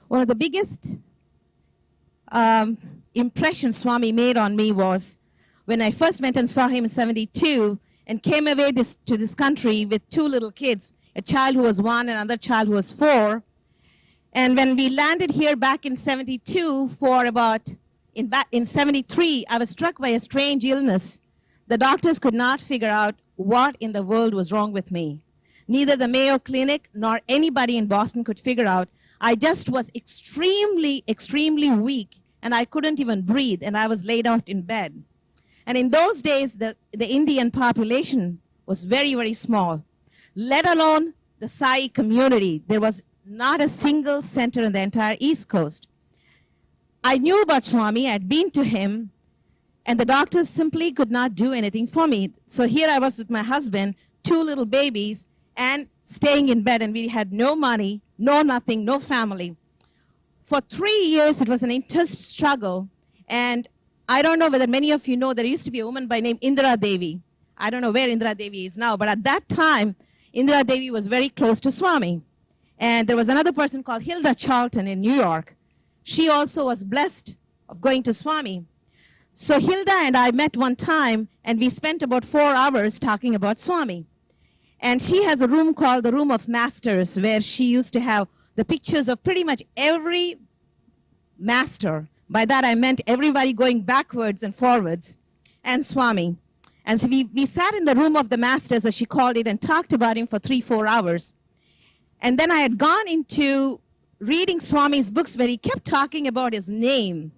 One of the biggest impressions Swami made on me was when I first went and saw him in 72 and came away to this country with two little kids, a child who was 1 and another child who was 4. And when we landed here back in 72 in 73, I was struck by a strange illness. The doctors could not figure out what in the world was wrong with me. Neither the Mayo Clinic nor anybody in Boston could figure out. I just was extremely, extremely weak, and I couldn't even breathe, and I was laid out in bed. And in those days, the Indian population was very, very small, let alone the Sai community. There was not a single center in the entire East Coast. I knew about Swami, I'd been to him, and the doctors simply could not do anything for me. So here I was with my husband, 2 little babies, and staying in bed, and we had no money, no nothing, no family. For 3 years, it was an intense struggle, and I don't know whether many of you know, there used to be a woman by name Indira Devi. I don't know where Indira Devi is now, but at that time, Indira Devi was very close to Swami. And there was another person called Hilda Charlton in New York. She also was blessed of going to Swami. So Hilda and I met one time, and we spent about 4 hours talking about Swami. And she has a room called the Room of Masters, where she used to have the pictures of pretty much every master. By that I meant everybody going backwards and forwards, and Swami. And so we sat in the Room of the Masters, as she called it, and talked about him for 3-4 hours. And then I had gone into reading Swami's books where he kept talking about his name.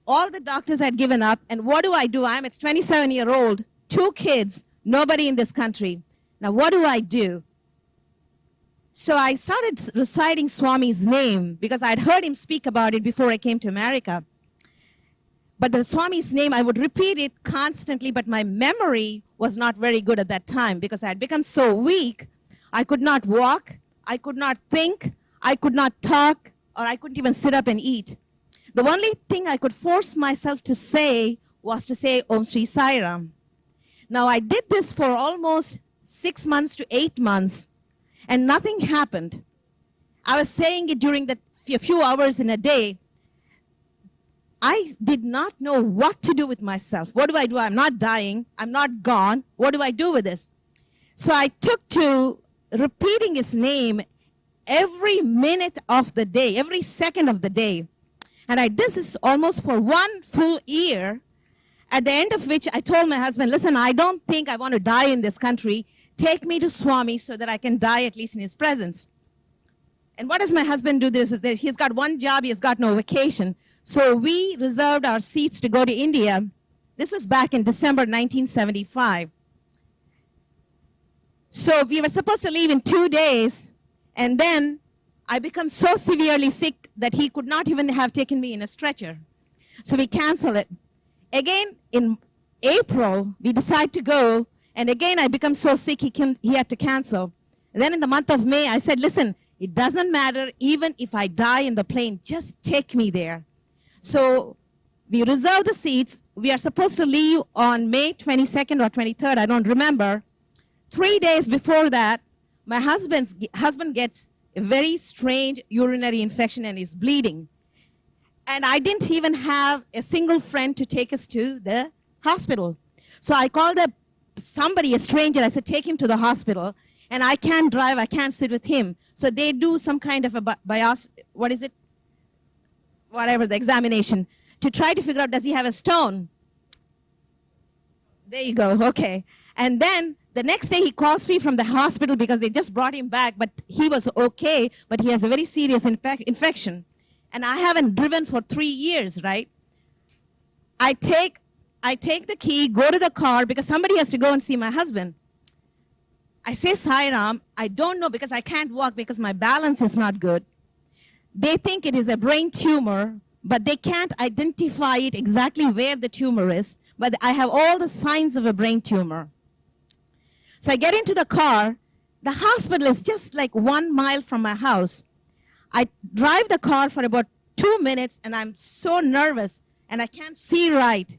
All the doctors had given up, and what do? I'm a 27-year-old, 2 kids, nobody in this country. Now what do I do? So I started reciting Swami's name because I'd heard him speak about it before I came to America. But the Swami's name, I would repeat it constantly, but my memory was not very good at that time because I had become so weak. I could not walk, I could not think, I could not talk, or I couldn't even sit up and eat. The only thing I could force myself to say was to say Om Shri Sai Ram. Now I did this for almost 6 months to 8 months, and nothing happened. I was saying it during the few hours in a day. I did not know what to do with myself. What do? I'm not dying. I'm not gone. What do I do with this? So I took to repeating his name every minute of the day, every second of the day. And I did this almost for 1 full year, at the end of which I told my husband, listen, I don't think I want to die in this country. Take me to Swami so that I can die at least in his presence. And what does my husband do? He's got one job, he's got no vacation. So we reserved our seats to go to India. This was back in December 1975. So we were supposed to leave in 2 days, and then I became so severely sick that he could not even have taken me in a stretcher. So we canceled it. Again, in April, we decided to go, and again I became so sick he had to cancel. And then in the month of May, I said, listen, it doesn't matter, even if I die in the plane, just take me there. So we reserved the seats. We are supposed to leave on May 22nd or 23rd, I don't remember. 3 days before that, my husband gets a very strange urinary infection and is bleeding. And I didn't even have a single friend to take us to the hospital. So I called somebody, a stranger, I said, take him to the hospital. And I can't drive, I can't sit with him. So they do some kind of a whatever, the examination, to try to figure out, does he have a stone? There you go, okay. And then the next day he calls me from the hospital because they just brought him back, but he was okay, but he has a very serious infection. And I haven't driven for 3 years, right? I take the key, go to the car, because somebody has to go and see my husband. I say, Sai Ram, I don't know because I can't walk because my balance is not good. They think it is a brain tumor, but they can't identify it exactly where the tumor is, but I have all the signs of a brain tumor. So I get into the car. The hospital is just like 1 mile from my house. I drive the car for about 2 minutes, and I'm so nervous, and I can't see right.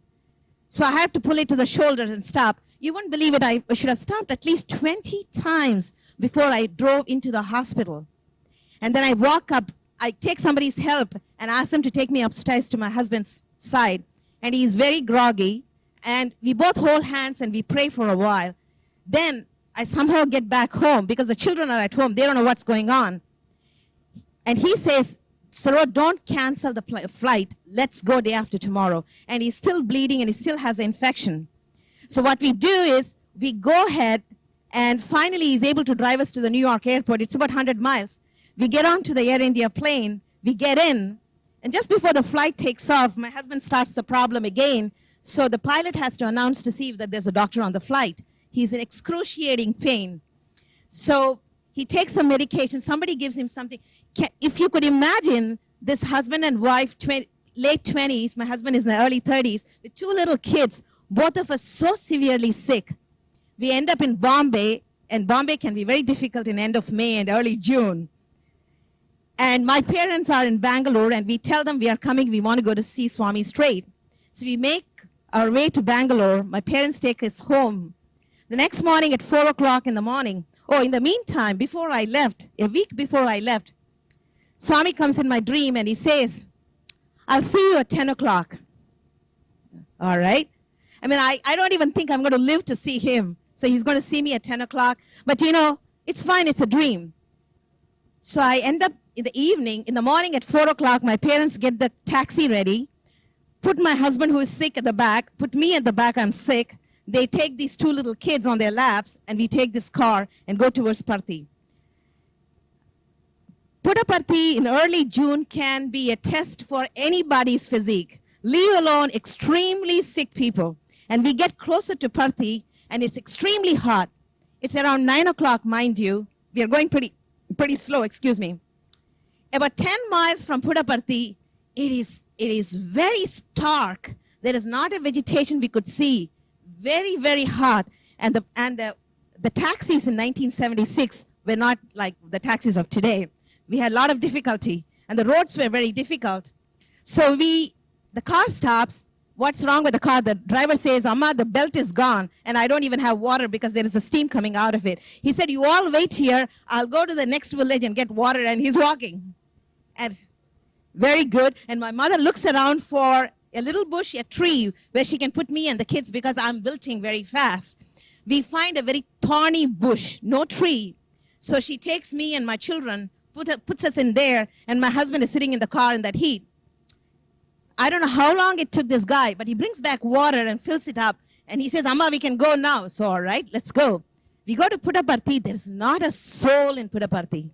So I have to pull it to the shoulders and stop. You wouldn't believe it, I should have stopped at least 20 times before I drove into the hospital. And then I walk up I take somebody's help and ask them to take me upstairs to my husband's side. And he's very groggy. And we both hold hands and we pray for a while. Then I somehow get back home because the children are at home. They don't know what's going on. And he says, Saro, don't cancel the flight. Let's go day after tomorrow. And he's still bleeding and he still has an infection. So what we do is we go ahead and finally he's able to drive us to the New York airport. It's about 100 miles. We get onto the Air India plane. We get in. And just before the flight takes off, my husband starts the problem again. So the pilot has to announce to see that there's a doctor on the flight. He's in excruciating pain. So he takes some medication. Somebody gives him something. If you could imagine this husband and wife, late 20s, my husband is in the early 30s, with two little kids, both of us so severely sick. We end up in Bombay, and Bombay can be very difficult in end of May and early June. And my parents are in Bangalore, and we tell them we are coming, we want to go to see Swami straight. So we make our way to Bangalore. My parents take us home. The next morning at 4 o'clock in the morning, in the meantime, before I left, a week before I left, Swami comes in my dream and he says, I'll see you at 10 o'clock. All right? I mean, I don't even think I'm going to live to see him. So he's going to see me at 10 o'clock. But, it's fine. It's a dream. So I end up in the evening, in the morning at 4 o'clock, my parents get the taxi ready, put my husband who is sick at the back, put me at the back, I'm sick. They take these two little kids on their laps, and we take this car and go towards Parthi. Puttaparthi in early June can be a test for anybody's physique, leave alone extremely sick people. And we get closer to Parthi, and it's extremely hot. It's around 9 o'clock, mind you. We are going pretty slow, excuse me. About 10 miles from Puttaparthi, it is very stark. There is not a vegetation we could see. Very, very hot. And the taxis in 1976 were not like the taxis of today. We had a lot of difficulty, and the roads were very difficult. So the car stops. What's wrong with the car? The driver says, Amma, the belt is gone, and I don't even have water because there is a steam coming out of it. He said, you all wait here. I'll go to the next village and get water, and he's walking. And very good. And my mother looks around for a little bush, a tree, where she can put me and the kids because I'm wilting very fast. We find a very thorny bush, no tree. So she takes me and my children, puts us in there, and my husband is sitting in the car in that heat. I don't know how long it took this guy, but he brings back water and fills it up. And he says, Amma, we can go now. So, all right, let's go. We go to Puttaparthi. There's not a soul in Puttaparthi.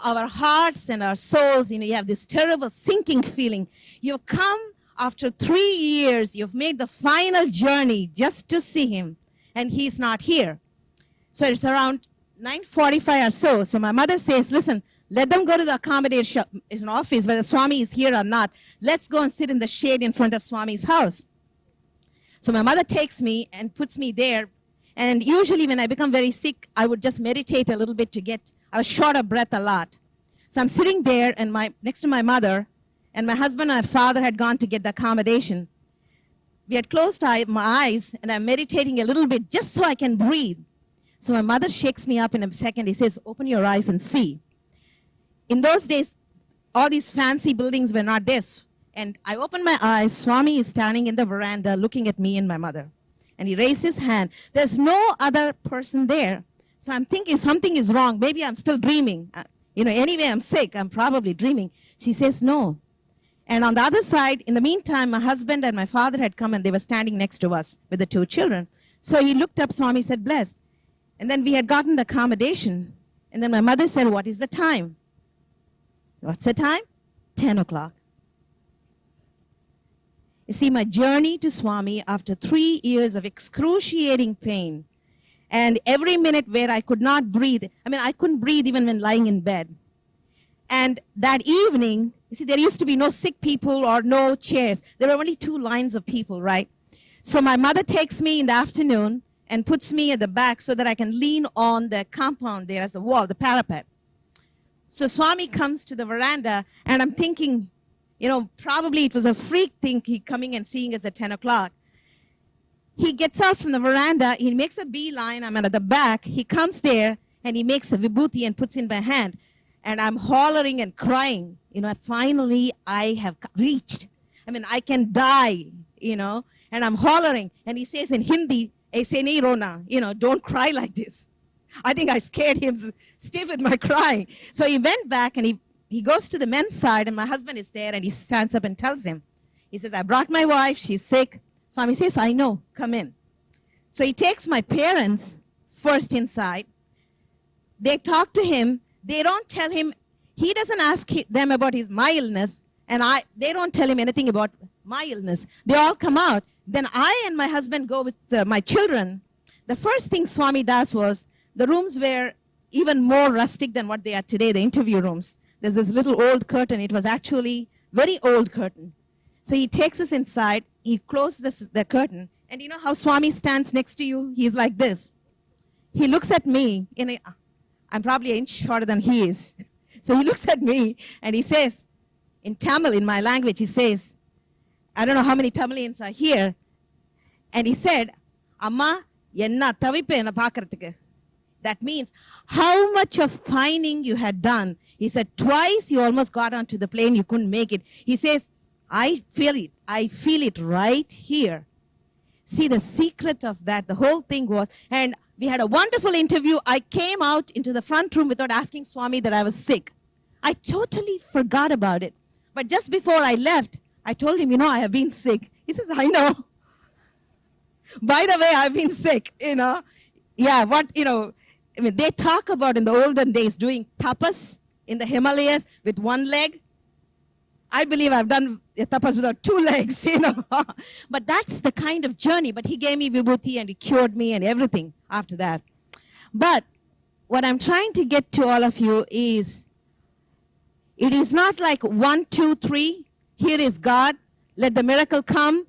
Our hearts and our souls, you have this terrible sinking feeling. You've come after 3 years, you've made the final journey just to see him, and he's not here. So it's around 9:45 or so. So my mother says, listen, let them go to the accommodation office, whether Swami is here or not. Let's go and sit in the shade in front of Swami's house. So my mother takes me and puts me there. And usually when I become very sick, I would just meditate a little bit I was short of breath a lot. So I'm sitting there and next to my mother, and my husband and my father had gone to get the accommodation. We had closed my eyes, and I'm meditating a little bit just so I can breathe. So my mother shakes me up in a second. He says, open your eyes and see. In those days, all these fancy buildings were not there. And I opened my eyes. Swami is standing in the veranda looking at me and my mother. And he raised his hand. There's no other person there. So I'm thinking something is wrong. Maybe I'm still dreaming. Anyway, I'm sick. I'm probably dreaming. She says, no. And on the other side, in the meantime, my husband and my father had come, and they were standing next to us with the two children. So he looked up, Swami said, blessed. And then we had gotten the accommodation. And then my mother said, what is the time? What's the time? 10 o'clock. You see, my journey to Swami after 3 years of excruciating pain, and every minute where I could not breathe. I couldn't breathe even when lying in bed. And that evening, you see, there used to be no sick people or no chairs. There were only 2 lines of people, right? So my mother takes me in the afternoon and puts me at the back so that I can lean on the compound there as the wall, the parapet. So Swami comes to the veranda, and I'm thinking, probably it was a freak thing, he coming and seeing us at 10 o'clock. He gets out from the veranda, he makes a beeline, I'm at the back, he comes there, and he makes a vibhuti and puts in my hand. and I'm hollering and crying. Finally I have reached. I can die, and I'm hollering. And he says in Hindi, "Aise nahi rona," don't cry like this. I think I scared him stiff with my crying. So he went back and he goes to the men's side, and my husband is there, and he stands up and tells him. He says, "I brought my wife, she's sick." Swami says, "I know, come in." So he takes my parents first inside. They talk to him. They don't tell him, he doesn't ask them about my illness, and they don't tell him anything about my illness. They all come out. Then I and my husband go with my children. The first thing Swami does was, the rooms were even more rustic than what they are today, the interview rooms. There's this little old curtain. It was actually very old curtain. So he takes us inside. He closes the curtain. And you know how Swami stands next to you? He's like this. He looks at me. I'm probably an inch shorter than he is. So he looks at me and he says, in Tamil, in my language, he says, I don't know how many Tamilians are here. And he said, "Amma, enna thavippe enna paakradhukku." That means, how much of pining you had done. He said, twice you almost got onto the plane, you couldn't make it. He says, I feel it right here. See, the secret of that, the whole thing was, and we had a wonderful interview. I came out into the front room without asking Swami that I was sick. I totally forgot about it. But just before I left, I told him, I have been sick. He says, I know. By the way, I've been sick, Yeah, they talk about in the olden days doing tapas in the Himalayas with one leg. I believe I've done tapas without two legs, But that's the kind of journey. But he gave me vibhuti and he cured me and everything after that. But what I'm trying to get to all of you is, it is not like 1, 2, 3, here is God, let the miracle come,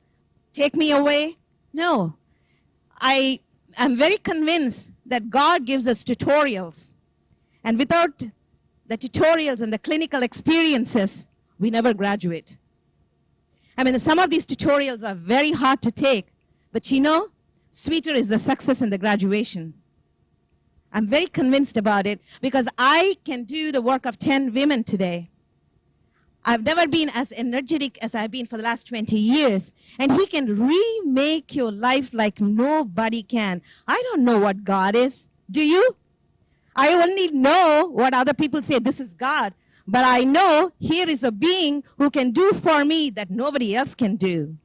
take me away. No. I am very convinced that God gives us tutorials. And without the tutorials and the clinical experiences, we never graduate. Some of these tutorials are very hard to take, but sweeter is the success in the graduation. I'm very convinced about it because I can do the work of 10 women today. I've never been as energetic as I've been for the last 20 years. And he can remake your life like nobody can. I don't know what God is. Do you? I only know what other people say, this is God. But I know here is a being who can do for me that nobody else can do.